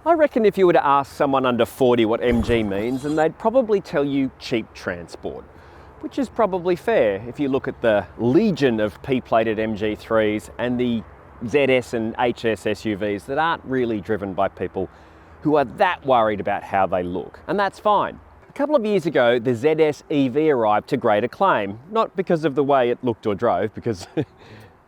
I reckon if you were to ask someone under 40 what MG means, then they'd probably tell you cheap transport, which is probably fair if you look at the legion of P-plated MG3s and the ZS and HS SUVs that aren't really driven by people who are that worried about how they look, and that's fine. A couple of years ago, the ZS EV arrived to great acclaim, not because of the way it looked or drove, because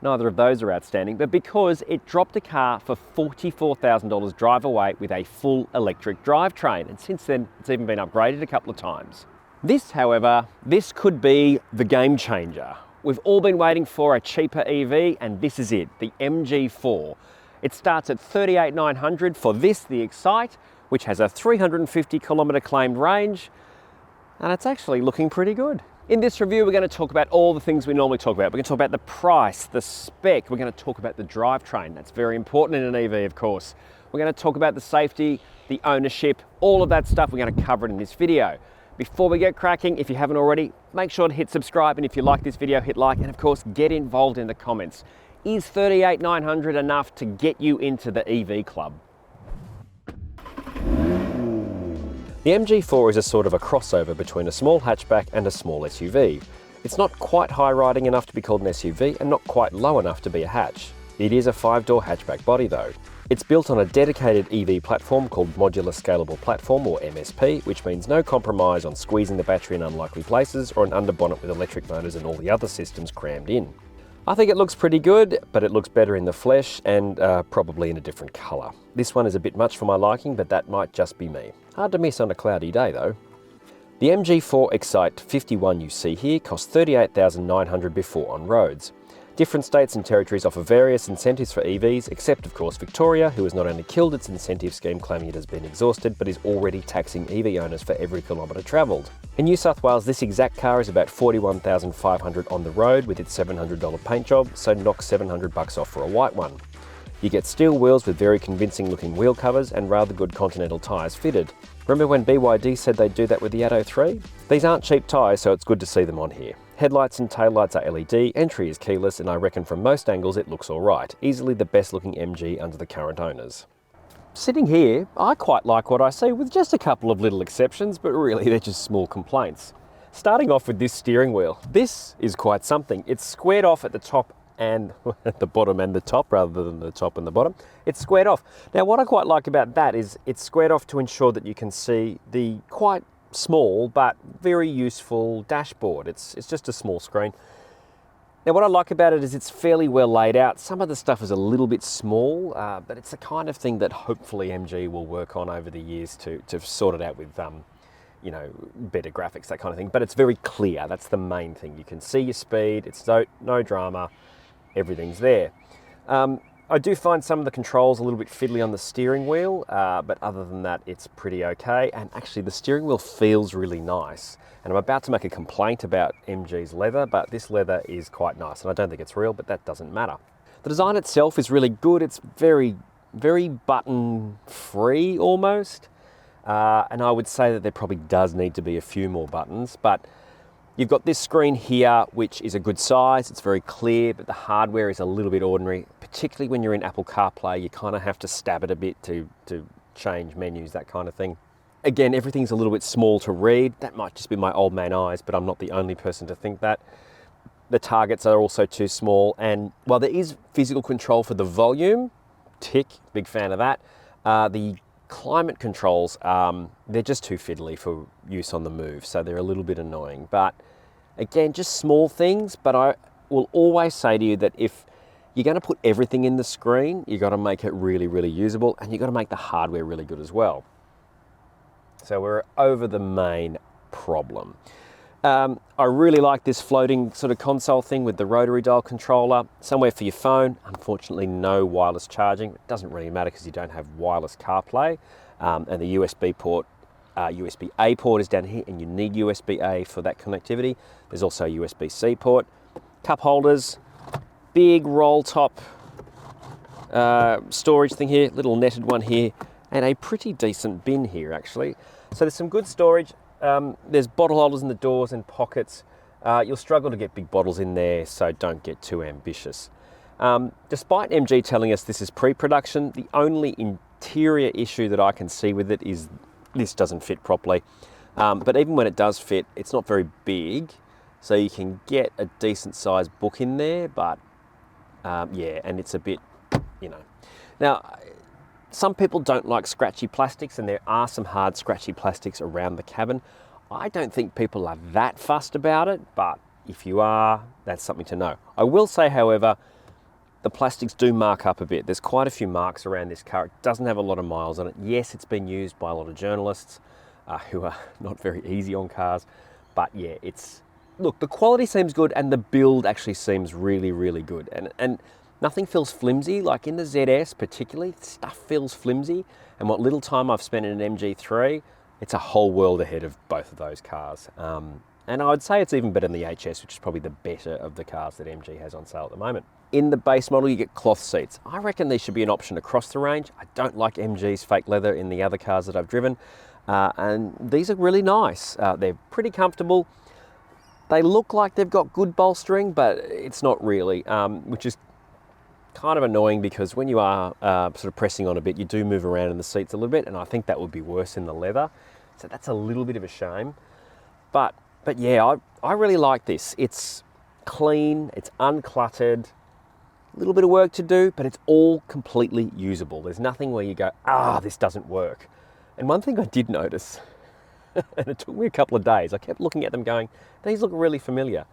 neither of those are outstanding, but because it dropped a car for $44,000 drive away with a full electric drivetrain, and since then it's even been upgraded a couple of times. This, however, this could be the game changer. We've all been waiting for a cheaper EV, and this is it, the MG4. It starts at $38,900 for this, the Excite, which has a 350 kilometre claimed range, and it's actually looking pretty good. In this review, we're going to talk about all the things we normally talk about. We're going to talk about the price, the spec, we're going to talk about the drivetrain. That's very important in an EV, of course. We're going to talk about the safety, the ownership, all of that stuff. We're going to cover it in this video. Before we get cracking, if you haven't already, make sure to hit subscribe, and if you like this video, hit like, and of course, get involved in the comments. Is $38,900 enough to get you into the EV club? The MG4 is a sort of a crossover between a small hatchback and a small SUV. It's not quite high-riding enough to be called an SUV and not quite low enough to be a hatch. It is a 5-door hatchback body though. It's built on a dedicated EV platform called Modular Scalable Platform, or MSP, which means no compromise on squeezing the battery in unlikely places or an underbonnet with electric motors and all the other systems crammed in. I think it looks pretty good, but it looks better in the flesh and probably in a different colour. This one is a bit much for my liking, but that might just be me. Hard to miss on a cloudy day though. The MG4 Excite 51 you see here costs $38,900 before on roads. Different states and territories offer various incentives for EVs, except of course Victoria, who has not only killed its incentive scheme claiming it has been exhausted, but is already taxing EV owners for every kilometre travelled. In New South Wales, this exact car is about $41,500 on the road with its $700 paint job, so knock $700 off for a white one. You get steel wheels with very convincing looking wheel covers and rather good Continental tyres fitted. Remember when BYD said they'd do that with the Atto 3? These aren't cheap tyres, so it's good to see them on here. Headlights and taillights are LED, entry is keyless, and I reckon from most angles it looks alright. Easily the best looking MG under the current owners. Sitting here, I quite like what I see, with just a couple of little exceptions, but really they're just small complaints. Starting off with this steering wheel. This is quite something. It's squared off at the top and at the bottom and the top, rather than the top and the bottom. It's squared off. Now what I quite like about that is it's squared off to ensure that you can see the quite small but very useful dashboard. It's just a small screen. Now what I like about it is it's fairly well laid out. Some of the stuff is a little bit small, but it's the kind of thing that hopefully MG will work on over the years to sort it out with you know, better graphics, that kind of thing. But it's very clear, that's the main thing. You can see your speed, it's no drama, everything's there. I do find some of the controls a little bit fiddly on the steering wheel, but other than that, it's pretty okay. And actually the steering wheel feels really nice. And I'm about to make a complaint about MG's leather, but this leather is quite nice. And I don't think it's real, but that doesn't matter. The design itself is really good. It's very, very button free almost. And I would say that there probably does need to be a few more buttons, but you've got this screen here, which is a good size. It's very clear, but the hardware is a little bit ordinary. Particularly when you're in Apple CarPlay, you kind of have to stab it a bit to change menus, that kind of thing. Again, everything's a little bit small to read. That might just be my old man eyes, but I'm not the only person to think that. The targets are also too small, and while there is physical control for the volume, tick, big fan of that, the climate controls, they're just too fiddly for use on the move, so they're a little bit annoying. But again, just small things, but I will always say to you that if you're going to put everything in the screen, you've got to make it really, really usable, and you've got to make the hardware really good as well. So we're over the main problem. I really like this floating sort of console thing with the rotary dial controller, somewhere for your phone. Unfortunately, no wireless charging. It doesn't really matter because you don't have wireless CarPlay, and the USB port, USB-A port is down here, and you need USB-A for that connectivity. There's also a USB-C port. Cup holders, big roll top storage thing here, little netted one here, and a pretty decent bin here actually. So there's some good storage. There's bottle holders in the doors and pockets. You'll struggle to get big bottles in there, so don't get too ambitious. Despite MG telling us this is pre-production, the only interior issue that I can see with it is this doesn't fit properly. But even when it does fit, it's not very big. So you can get a decent sized book in there, but yeah, and it's a bit, you know. Now, some people don't like scratchy plastics, and there are some hard scratchy plastics around the cabin. I don't think people are that fussed about it, but if you are, that's something to know. I will say, however, the plastics do mark up a bit. There's quite a few marks around this car. It doesn't have a lot of miles on it. Yes, it's been used by a lot of journalists who are not very easy on cars, but yeah, look, the quality seems good and the build actually seems really, really good. And nothing feels flimsy, like in the ZS particularly, stuff feels flimsy. And what little time I've spent in an MG3, it's a whole world ahead of both of those cars. And I would say it's even better than the HS, which is probably the better of the cars that MG has on sale at the moment. In the base model, you get cloth seats. I reckon these should be an option across the range. I don't like MG's fake leather in the other cars that I've driven. And these are really nice. They're pretty comfortable. They look like they've got good bolstering, but it's not really, which is kind of annoying because when you are sort of pressing on a bit, you do move around in the seats a little bit, and I think that would be worse in the leather. So that's a little bit of a shame. But yeah, I really like this. It's clean, it's uncluttered, a little bit of work to do, but it's all completely usable. There's nothing where you go, this doesn't work. And one thing I did notice, and it took me a couple of days, I kept looking at them going, these look really familiar.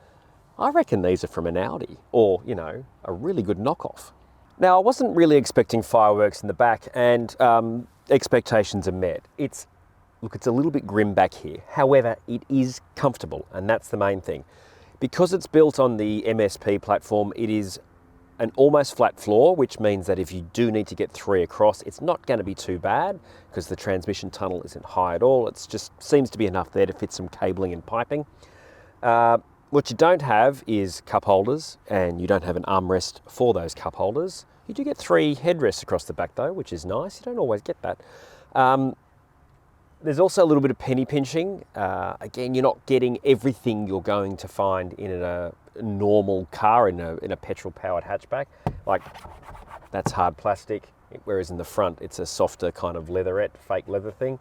I reckon these are from an Audi, or, you know, a really good knockoff. Now, I wasn't really expecting fireworks in the back, and expectations are met. Look, it's a little bit grim back here. However, it is comfortable, and that's the main thing. Because it's built on the MSP platform, it is an almost flat floor, which means that if you do need to get 3 across, it's not going to be too bad because the transmission tunnel isn't high at all. It just seems to be enough there to fit some cabling and piping. What you don't have is cup holders, and you don't have an armrest for those cup holders. You do get 3 headrests across the back though, which is nice. You don't always get that. There's also a little bit of penny pinching. Again, you're not getting everything you're going to find in a normal car, in a petrol-powered hatchback. Like, that's hard plastic, whereas in the front, it's a softer kind of leatherette, fake leather thing.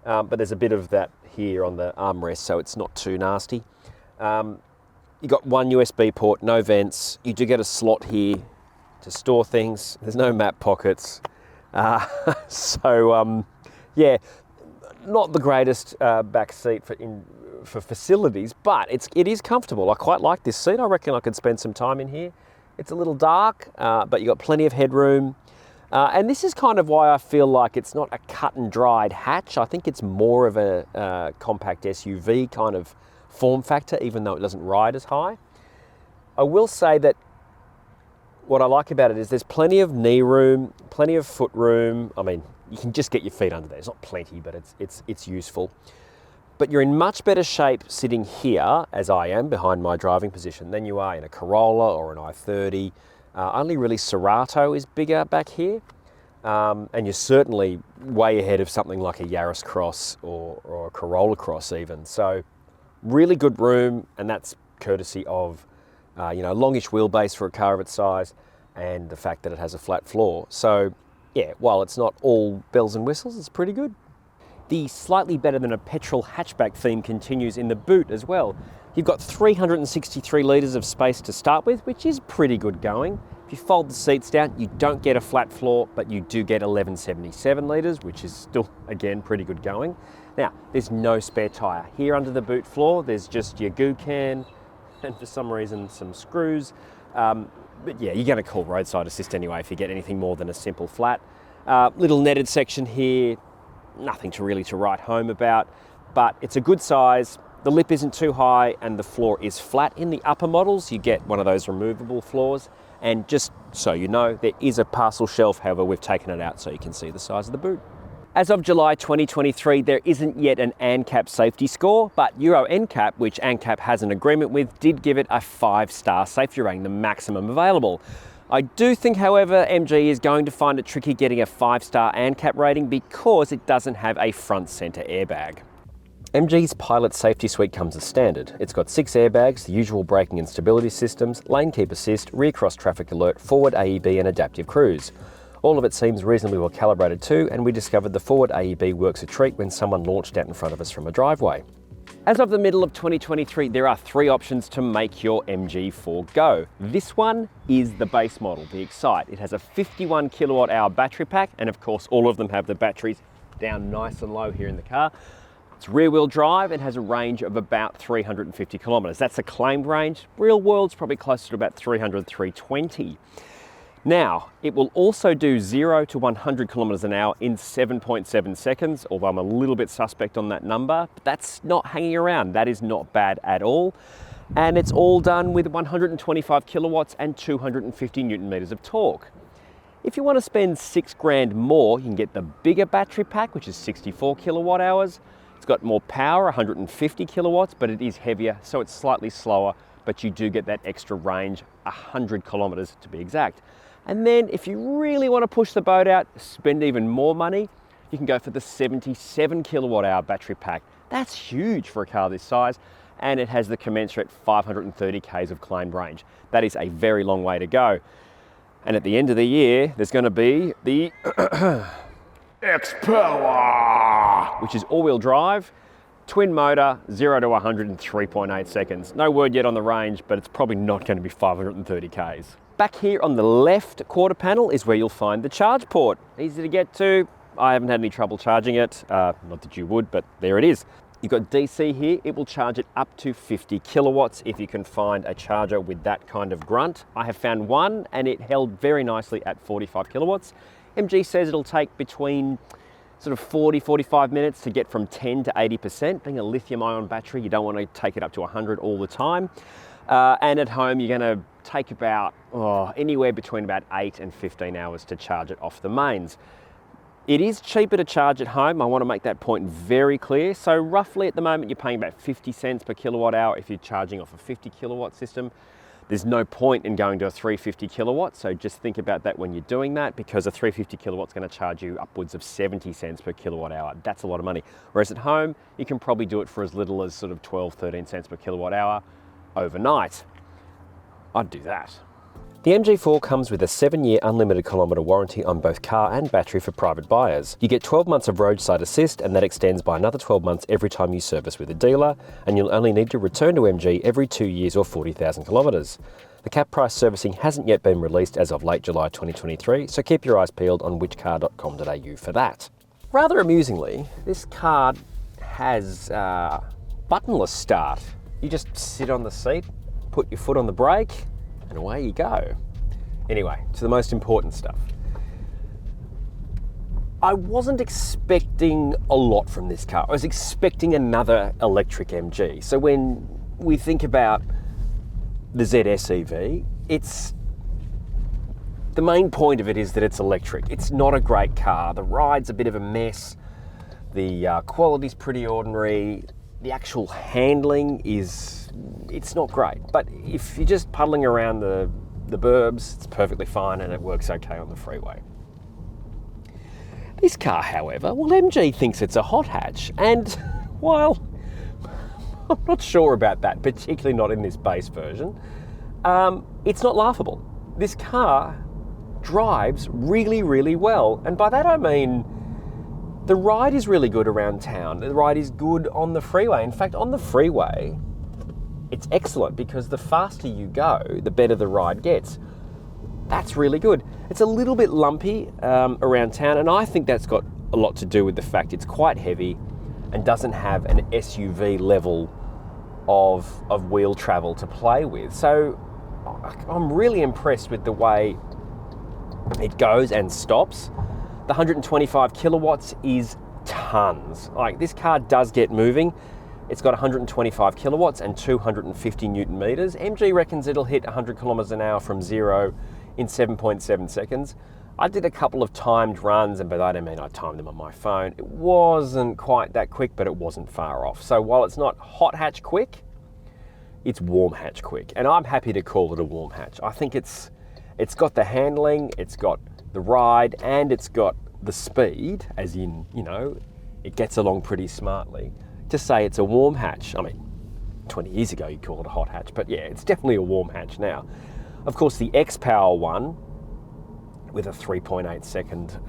But there's a bit of that here on the armrest, so it's not too nasty. You got 1 USB port, no vents. You do get a slot here to store things. There's no map pockets. Yeah, not the greatest back seat for facilities, but it is comfortable. I quite like this seat. I reckon I could spend some time in here. It's a little dark, but you got plenty of headroom. And this is kind of why I feel like it's not a cut and dried hatch. I think it's more of a compact SUV kind of form factor, even though it doesn't ride as high. I will say that what I like about it is there's plenty of knee room, plenty of foot room. I mean, you can just get your feet under there. It's not plenty, but it's useful. But you're in much better shape sitting here, as I am, behind my driving position, than you are in a Corolla or an i30. Only really Cerato is bigger back here. And you're certainly way ahead of something like a Yaris Cross or a Corolla Cross even. So really good room, and that's courtesy of longish wheelbase for a car of its size and the fact that it has a flat floor. So yeah, while it's not all bells and whistles, it's pretty good. The slightly better than a petrol hatchback theme continues in the boot as well. You've got 363 litres of space to start with, which is pretty good going. If you fold the seats down, you don't get a flat floor, but you do get 1177 litres, which is still, again, pretty good going. Now, there's no spare tyre. Here under the boot floor, there's just your goo can, and for some reason, some screws. But yeah, you're going to call roadside assist anyway if you get anything more than a simple flat. Little netted section here, nothing to write home about, but it's a good size. The lip isn't too high and the floor is flat. In the upper models, you get one of those removable floors. And just so you know, there is a parcel shelf. However, we've taken it out so you can see the size of the boot. As of July 2023, there isn't yet an ANCAP safety score, but Euro NCAP, which ANCAP has an agreement with, did give it a 5-star safety rating, the maximum available. I do think, however, MG is going to find it tricky getting a 5-star ANCAP rating because it doesn't have a front center airbag. MG's Pilot Safety Suite comes as standard. It's got 6 airbags, the usual braking and stability systems, lane keep assist, rear cross traffic alert, forward AEB and adaptive cruise. All of it seems reasonably well calibrated too, and we discovered the forward AEB works a treat when someone launched out in front of us from a driveway. As of the middle of 2023, there are 3 options to make your MG4 go. This one is the base model, the Excite. It has a 51 kilowatt hour battery pack, and of course all of them have the batteries down nice and low here in the car. It's rear wheel drive and has a range of about 350 kilometers. That's the claimed range. Real world's probably closer to about 300, 320. Now, it will also do 0 to 100 kilometers an hour in 7.7 seconds, although I'm a little bit suspect on that number, but that's not hanging around. That is not bad at all. And it's all done with 125 kilowatts and 250 Newton meters of torque. If you want to spend $6,000 more, you can get the bigger battery pack, which is 64 kilowatt hours. It's got more power, 150 kilowatts, but it is heavier, so it's slightly slower, but you do get that extra range, 100 kilometers to be exact. And then if you really want to push the boat out, spend even more money, you can go for the 77 kilowatt hour battery pack. That's huge for a car this size, and it has the commensurate 530 Ks of claimed range. That is a very long way to go. And at the end of the year, there's going to be the X-Power, which is all-wheel drive, twin motor, 0 to 100 in 3.8 seconds. No word yet on the range, but it's probably not going to be 530 Ks. Back here on the left quarter panel is where you'll find the charge port. Easy to get to. I haven't had any trouble charging it. Not that you would, but there it is. You've got DC here. It will charge it up to 50 kilowatts if you can find a charger with that kind of grunt. I have found one and it held very nicely at 45 kilowatts. MG says it'll take between sort of 40, 45 minutes to get from 10 to 80%. Being a lithium ion battery, you don't want to take it up to 100 all the time. And at home, you're going to take about anywhere between about 8 and 15 hours to charge it off the mains. It is cheaper to charge at home. I want to make that point very clear. So roughly at the moment, you're paying about 50 cents per kilowatt hour if you're charging off a 50 kilowatt system. There's no point in going to a 350 kilowatt, so just think about that when you're doing that, because a 350 kilowatt's going to charge you upwards of 70 cents per kilowatt hour. That's a lot of money. Whereas at home, you can probably do it for as little as sort of 12, 13 cents per kilowatt hour overnight. I'd do that. The MG4 comes with a 7-year unlimited kilometre warranty on both car and battery for private buyers. You get 12 months of roadside assist, and that extends by another 12 months every time you service with a dealer, and you'll only need to return to MG every 2 years or 40,000 kilometres. The cap price servicing hasn't yet been released as of late July 2023, so keep your eyes peeled on whichcar.com.au for that. Rather amusingly, this car has buttonless start. You just sit on the seat, put your foot on the brake, and away you go. Anyway, to the most important stuff. I wasn't expecting a lot from this car. I was expecting another electric MG. So when we think about the ZS EV, the main point of it is that it's electric. It's not a great car. The ride's a bit of a mess. The quality's pretty ordinary. The actual handling it's not great, but if you're just puddling around the burbs, it's perfectly fine and it works okay on the freeway. This car, however, well, MG thinks it's a hot hatch, and while I'm not sure about that, particularly not in this base version, it's not laughable. This car drives really, really well, and by that I mean the ride is really good around town. The ride is good on the freeway. In fact, on the freeway, it's excellent because the faster you go, the better the ride gets. That's really good. It's a little bit lumpy around town, and I think that's got a lot to do with the fact it's quite heavy and doesn't have an SUV level of wheel travel to play with. So I'm really impressed with the way it goes and stops. The 125 kilowatts is tons. Like, this car does get moving. It's got 125 kilowatts and 250 Newton meters. MG reckons it'll hit 100 kilometers an hour from 0 in 7.7 seconds. I did a couple of timed runs, and by that I mean I timed them on my phone. It wasn't quite that quick, but it wasn't far off. So while it's not hot hatch quick, it's warm hatch quick. And I'm happy to call it a warm hatch. I think it's got the handling, it's got the ride, and it's got the speed, as in, you know, it gets along pretty smartly. To say it's a warm hatch, I mean, 20 years ago you'd call it a hot hatch, but yeah, it's definitely a warm hatch now. Of course, the X-Power one with a 3.8 second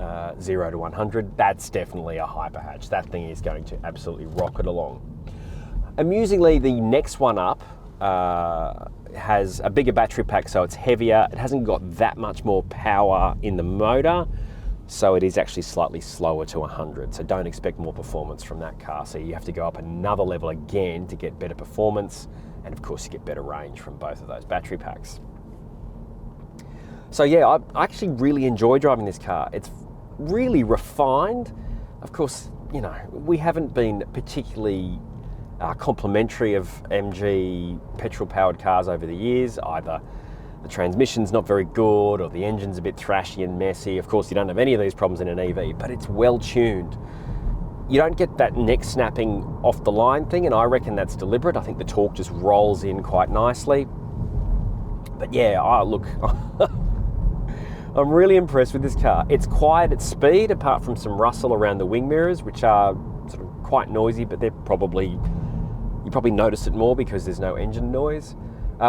0 to 100, that's definitely a hyper hatch. That thing is going to absolutely rocket along. Amusingly, the next one up has a bigger battery pack, so it's heavier. It hasn't got that much more power in the motor, so it is actually slightly slower to 100. So don't expect more performance from that car. So you have to go up another level again to get better performance, and of course you get better range from both of those battery packs. So yeah, I actually really enjoy driving this car. It's really refined. Of course, you know, we haven't been particularly complimentary of MG petrol-powered cars over the years. Either the transmission's not very good or the engine's a bit thrashy and messy. Of course, you don't have any of these problems in an EV, but it's well-tuned. You don't get that neck snapping off the line thing, and I reckon that's deliberate. I think the torque just rolls in quite nicely. But yeah, look, I'm really impressed with this car. It's quiet at speed, apart from some rustle around the wing mirrors, which are sort of quite noisy, but you probably notice it more because there's no engine noise.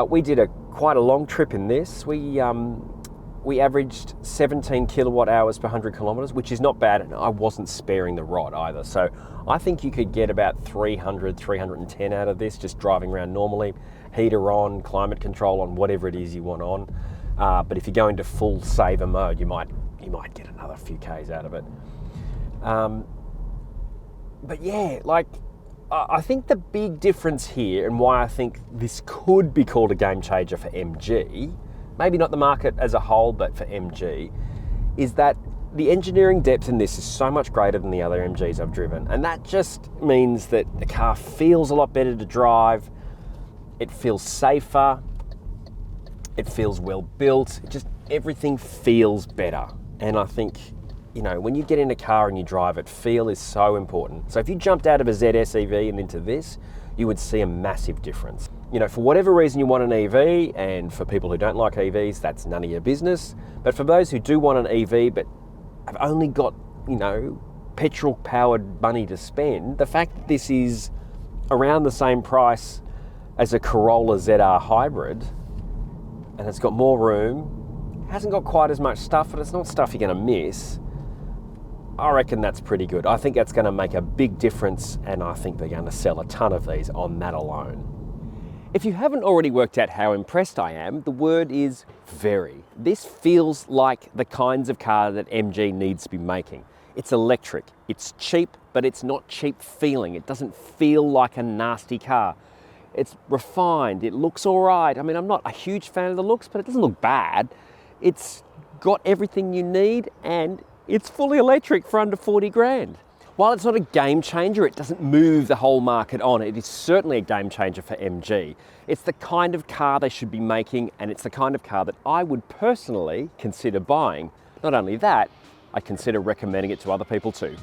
We did quite a long trip in this. We averaged 17 kilowatt hours per 100 kilometers, which is not bad, and I wasn't sparing the rod either. So I think you could get about 300, 310 out of this just driving around normally, heater on, climate control on, whatever it is you want on. But if you go into full saver mode, you might get another few Ks out of it. But yeah, like, I think the big difference here, and why I think this could be called a game changer for MG, maybe not the market as a whole, but for MG, is that the engineering depth in this is so much greater than the other MGs I've driven. And that just means that the car feels a lot better to drive. It feels safer. It feels well built. Everything feels better. And I think, you know, when you get in a car and you drive it, feel is so important. So if you jumped out of a ZS EV and into this, you would see a massive difference. You know, for whatever reason you want an EV, and for people who don't like EVs, that's none of your business. But for those who do want an EV but have only got, you know, petrol-powered money to spend, the fact that this is around the same price as a Corolla ZR hybrid, and it's got more room, hasn't got quite as much stuff, but it's not stuff you're going to miss, I reckon that's pretty good. I think that's going to make a big difference, and I think they're going to sell a ton of these on that alone. If you haven't already worked out how impressed I am, the word is very. This feels like the kinds of car that MG needs to be making. It's electric, it's cheap, but it's not cheap feeling. It doesn't feel like a nasty car. It's refined, it looks all right. I mean, I'm not a huge fan of the looks, but it doesn't look bad. It's got everything you need, and it's fully electric for under 40 grand. While it's not a game changer, it doesn't move the whole market on. It is certainly a game changer for MG. It's the kind of car they should be making, and it's the kind of car that I would personally consider buying. Not only that, I consider recommending it to other people too.